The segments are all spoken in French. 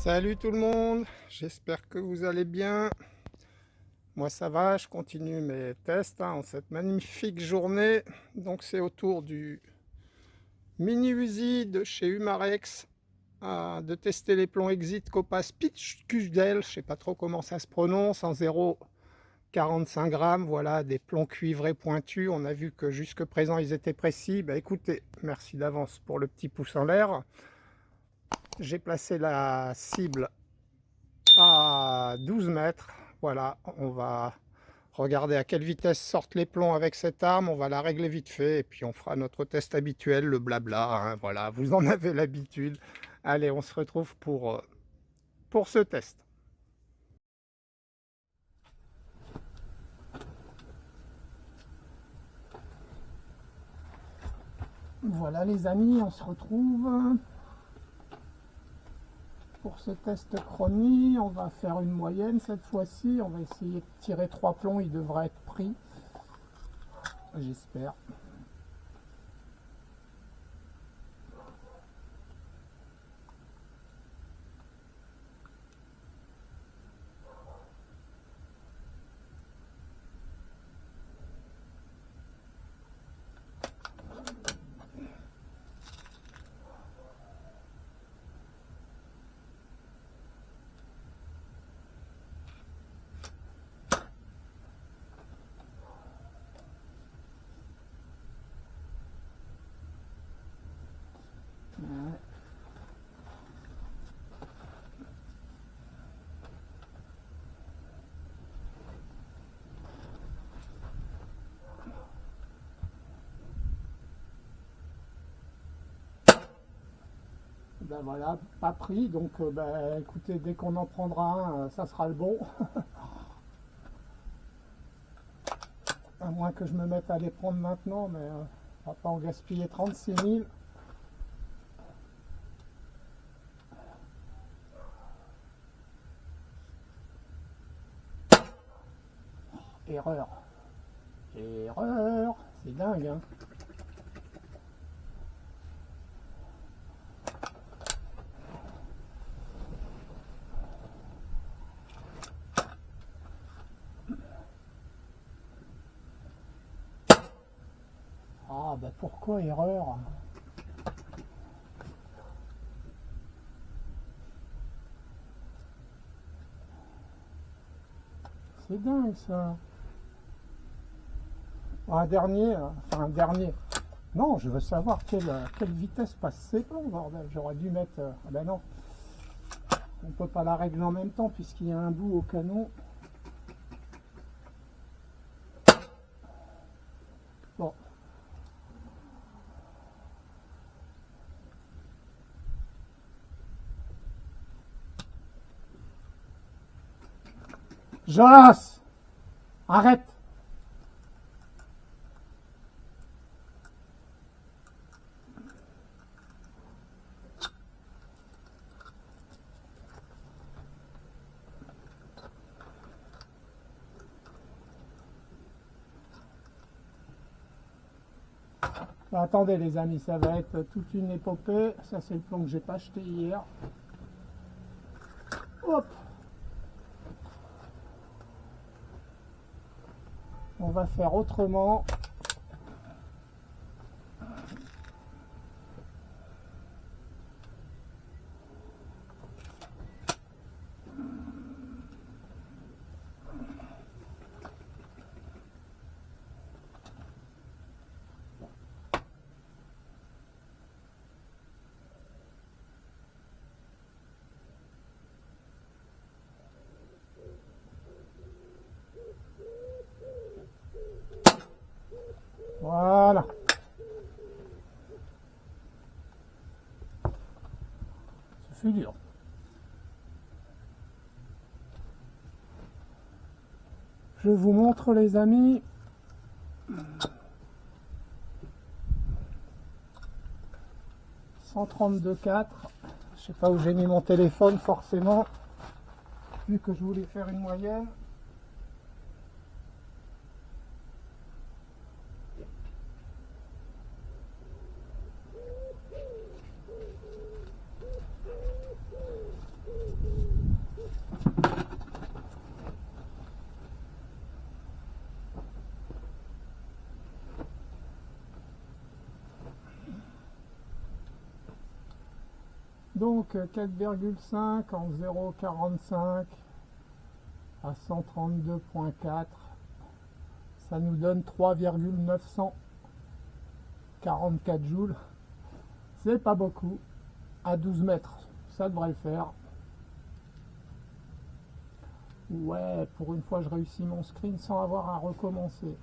Salut tout le monde, j'espère que vous allez bien. Moi ça va, je continue mes tests en cette magnifique journée. Donc c'est au tour du mini Uzi de chez Humarex de tester les plombs Exit Copas Pitch QDL, je sais pas trop comment ça se prononce, en 0,45 grammes. Voilà, des plombs cuivrés pointus. On a vu que jusque présent ils étaient précis. Bah écoutez, merci d'avance pour le petit pouce en l'air. J'ai placé la cible à 12 mètres. Voilà, on va regarder à quelle vitesse sortent les plombs avec cette arme. On va la régler vite fait et puis on fera notre test habituel, le blabla, hein. Voilà, vous en avez l'habitude. Allez, on se retrouve pour ce test. Voilà les amis, on se retrouve pour ce test chronie. On va faire une moyenne cette fois-ci. On va essayer de tirer 3 plombs, il devrait être pris. J'espère. Ben voilà, pas pris, donc ben, écoutez, dès qu'on en prendra un, ça sera le bon. À moins que je me mette à les prendre maintenant, mais on va pas en gaspiller 36 000. Erreur. Erreur. C'est dingue, hein. Ah, ben pourquoi erreur? C'est dingue, ça. Un dernier, enfin un dernier. Non, je veux savoir quelle vitesse passe ces plombs, bordel. J'aurais dû mettre... ah ben non, on peut pas la régler en même temps puisqu'il y a un bout au canon. Bon. Jonas! Arrête! Bah, attendez les amis, ça va être toute une épopée. Ça c'est le plomb que j'ai pas acheté hier. Hop! On va faire autrement. Voilà. Ce fut dur. Je vous montre les amis. 132,4. Je sais pas où j'ai mis mon téléphone forcément. Vu que je voulais faire une moyenne. Donc 4,5 en 0,45 à 132,4, ça nous donne 3,944 joules. C'est pas beaucoup. À 12 mètres, ça devrait le faire. Ouais, pour une fois je réussis mon screen sans avoir à recommencer.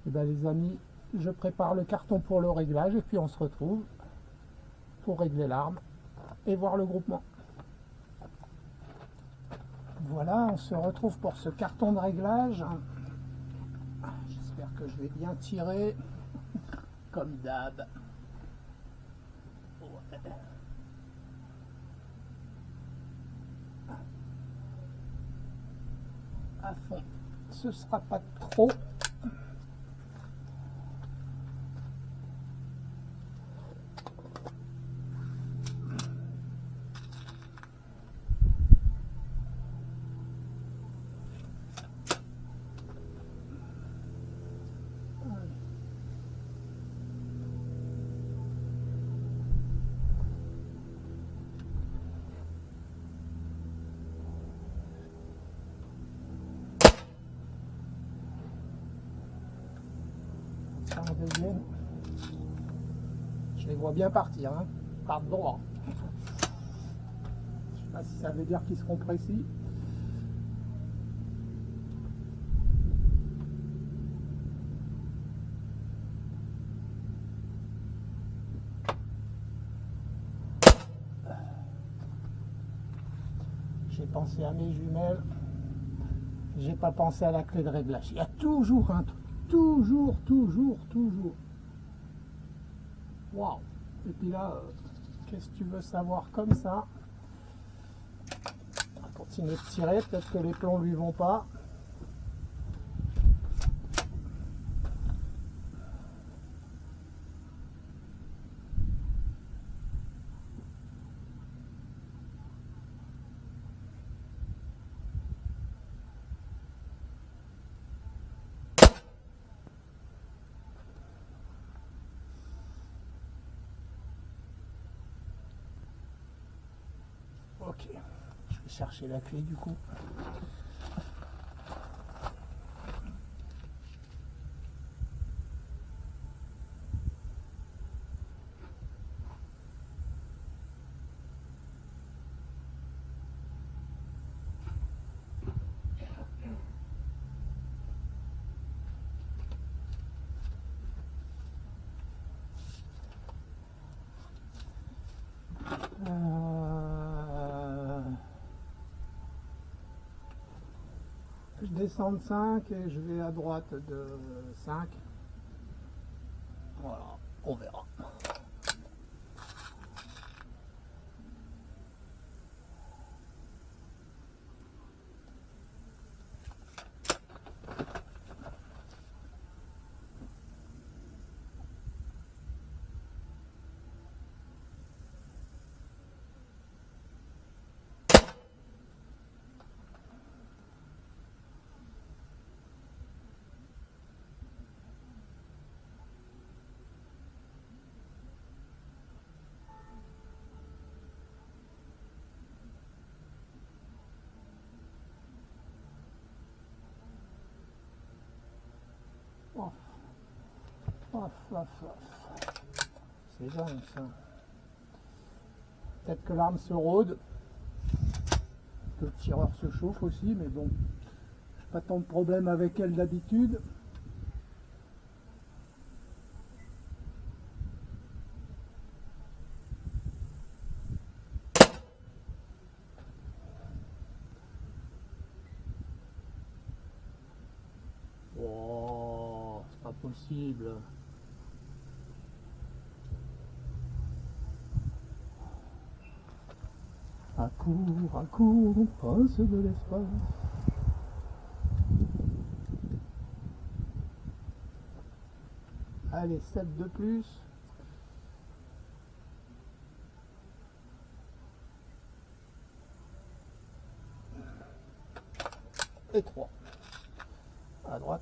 Et bien les amis, je prépare le carton pour le réglage et puis on se retrouve pour régler l'arme et voir le groupement. Voilà, on se retrouve pour ce carton de réglage. J'espère que je vais bien tirer, comme d'hab. Ouais. À fond, ce sera pas trop. En deuxième, je les vois bien partir, hein, par droit. Je sais pas si ça veut dire qu'ils seront précis. J'ai pensé à mes jumelles, j'ai pas pensé à la clé de réglage. Il y a toujours un truc, toujours. Waouh! Et puis là, qu'est-ce que tu veux savoir comme ça? On va continuer de tirer, peut-être que les plombs lui vont pas. Ok, je vais chercher la clé du coup. Je descends de 5 et je vais à droite de 5. Voilà, on verra. C'est dingue ça. Peut-être que l'arme se rôde, que le tireur se chauffe aussi, mais bon, j'ai pas tant de problèmes avec elle d'habitude. Oh, c'est pas possible. À court, prince de l'espace. Allez, 7 de plus. Et 3. À droite.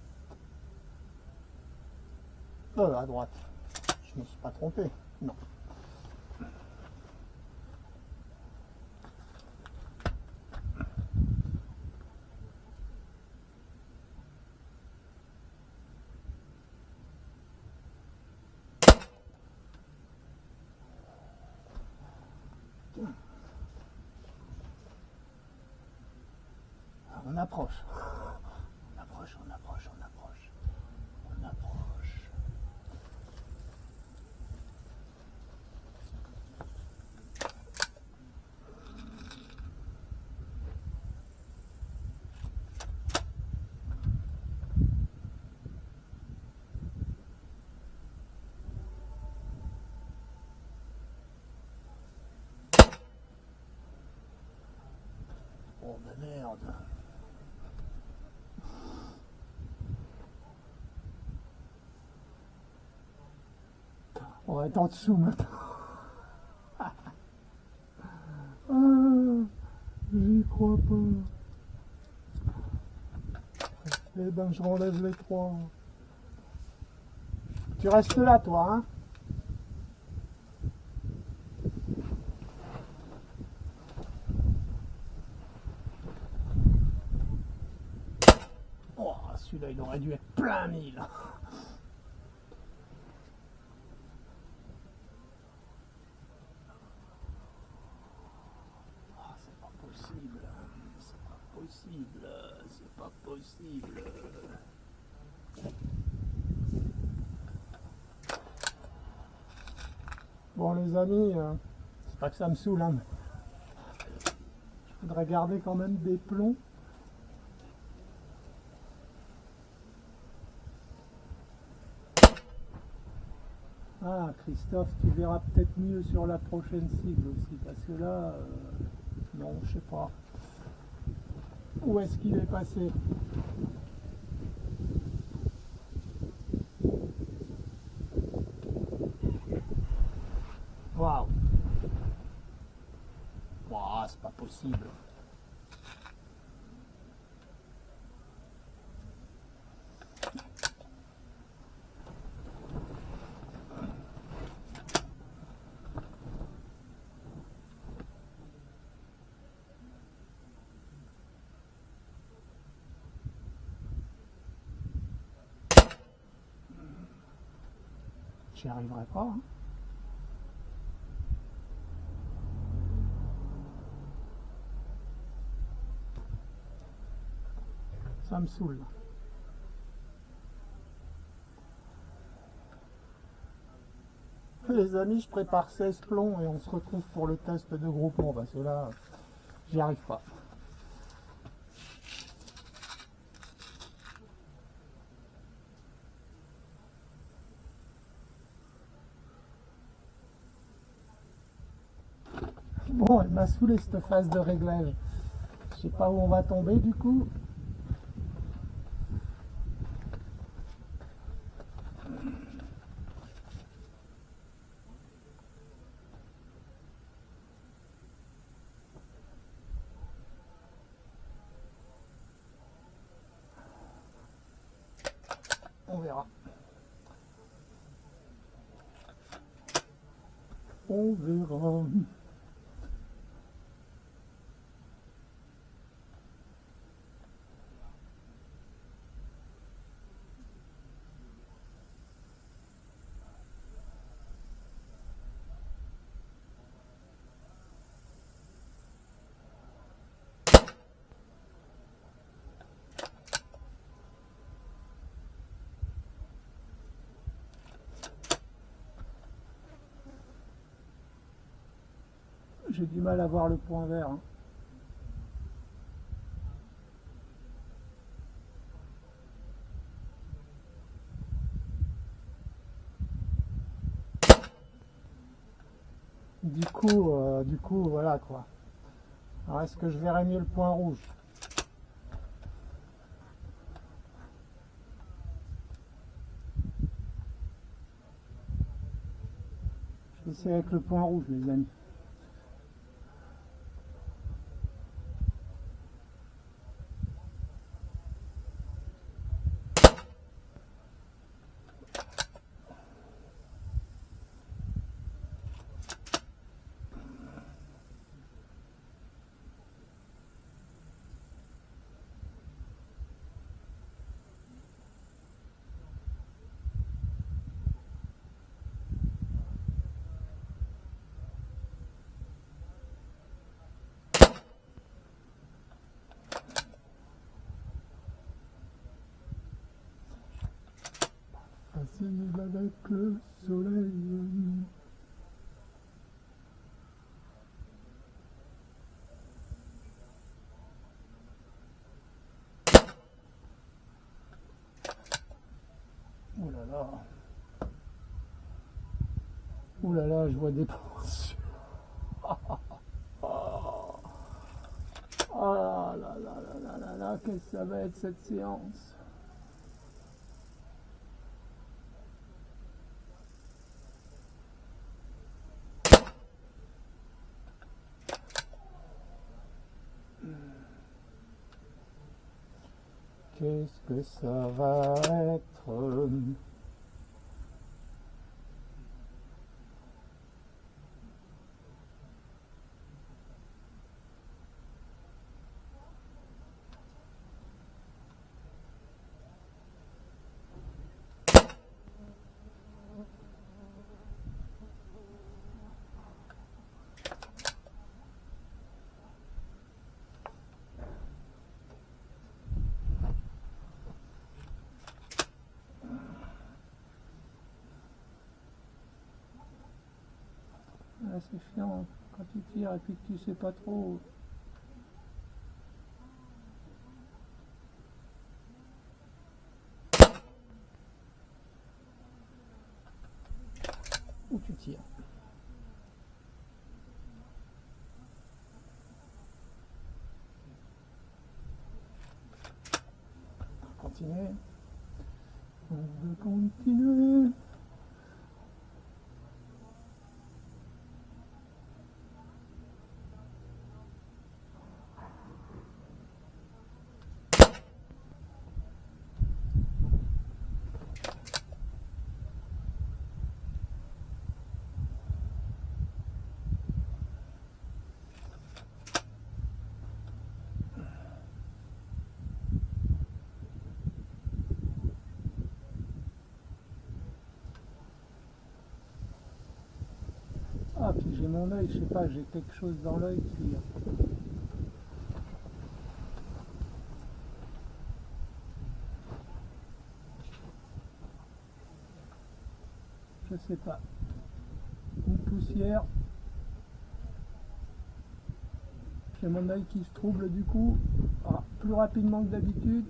peu à droite. Je ne me suis pas trompé. Non. On approche. On approche, on approche, on approche. On approche. Oh de merde. On va être en dessous maintenant. Ah, j'y crois pas. Eh ben je renlève les trois. Tu restes là toi, hein? Oh, celui-là il aurait dû être plein mille. C'est pas possible, c'est pas possible, c'est pas possible. Bon les amis, c'est pas que ça me saoule, hein, mais je voudrais garder quand même des plombs. Ah Christophe, tu verras peut-être mieux sur la prochaine cible aussi, parce que là, non, je sais pas. Où est-ce qu'il est passé? Waouh! Waouh, c'est pas possible. J'y arriverai pas, hein. Ça me saoule. Les amis, je prépare 16 plombs et on se retrouve pour le test de groupement, parce que là, j'y arrive pas. Bon, elle m'a saoulé cette phase de réglage. Je sais pas où on va tomber du coup. On verra. On verra. J'ai du mal à voir le point vert, hein. Du coup, voilà quoi. Alors, est-ce que je verrai mieux le point rouge? Je vais essayer avec le point rouge, les amis. possible avec le soleil. Oh là là. Oh là là, je vois des pensées. Ah là là là là là là, qu'est-ce que ça va être cette séance? Qu'est-ce que ça va être? Ah, c'est chiant quand tu tires et puis que tu sais pas trop. Où tu tires. Continuer. On veut continuer. Ah, puis j'ai mon œil, je sais pas, j'ai quelque chose dans l'œil qui... Je sais pas. Une poussière. J'ai mon œil qui se trouble du coup. Ah, plus rapidement que d'habitude.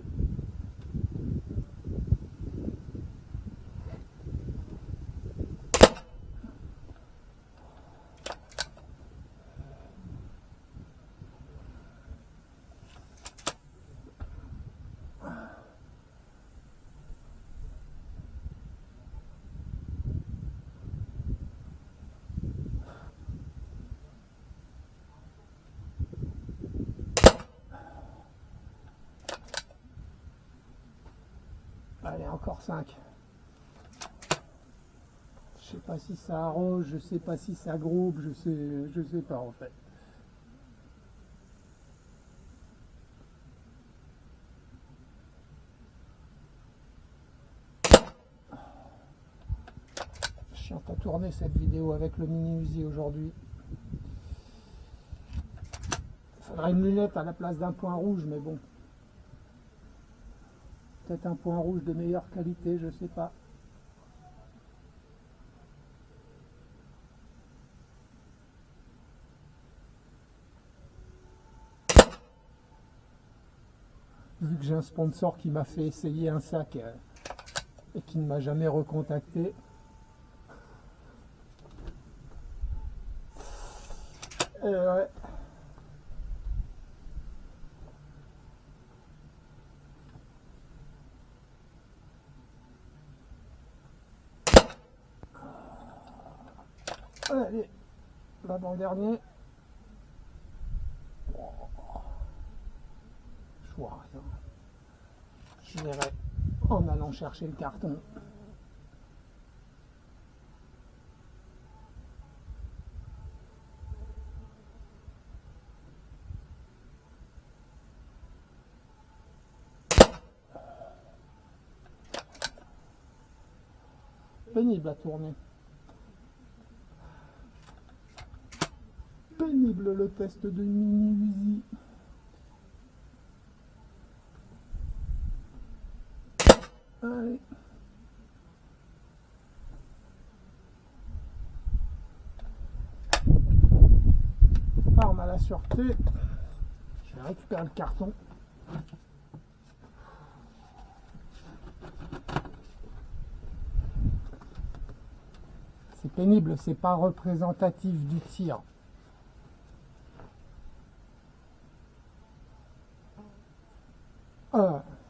Allez, encore 5. Je sais pas si ça arrose, je sais pas si ça groupe, je sais pas en fait. Chiant à tourner cette vidéo avec le mini Uzi aujourd'hui. Il faudrait une lunette à la place d'un point rouge, mais bon. Peut-être un point rouge de meilleure qualité, je sais pas. Vu que j'ai un sponsor qui m'a fait essayer un sac et qui ne m'a jamais recontacté. Ouais. Allez, l'avant-dernier. Je vois rien. Je verrai en allant chercher le carton. Pénible à tourner. Pénible le test de mini Uzi. Allez. la sûreté. Je vais récupérer le carton. C'est pénible, c'est pas représentatif du tir.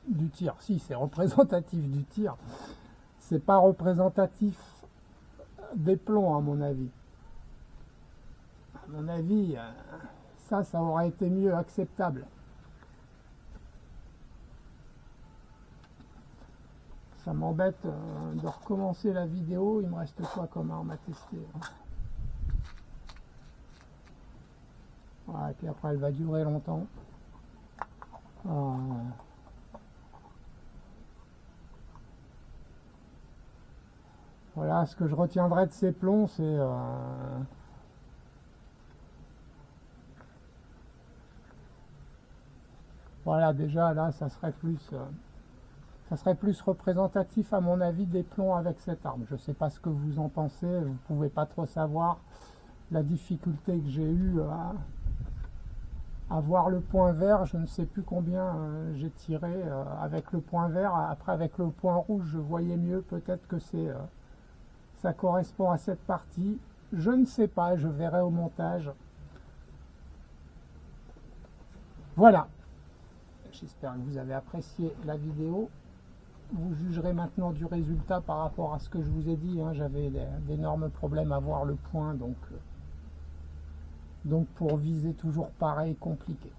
Du tir, si c'est représentatif du tir. C'est pas représentatif des plombs à mon avis. À mon avis, ça aurait été mieux acceptable. Ça m'embête de recommencer la vidéo. Il me reste quoi comme arme à tester, hein. Voilà, et puis après elle va durer longtemps. Voilà, ce que je retiendrai de ces plombs, c'est voilà, déjà là, ça serait plus représentatif à mon avis des plombs avec cette arme. Je ne sais pas ce que vous en pensez, vous ne pouvez pas trop savoir la difficulté que j'ai eue à voir le point vert. Je ne sais plus combien j'ai tiré avec le point vert. Après, avec le point rouge, je voyais mieux. Peut-être que ça correspond à cette partie. Je ne sais pas, je verrai au montage. Voilà. J'espère que vous avez apprécié la vidéo. Vous jugerez maintenant du résultat par rapport à ce que je vous ai dit, hein. J'avais d'énormes problèmes à voir le point, donc pour viser toujours pareil, compliqué.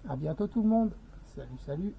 À bientôt tout le monde. Salut, salut.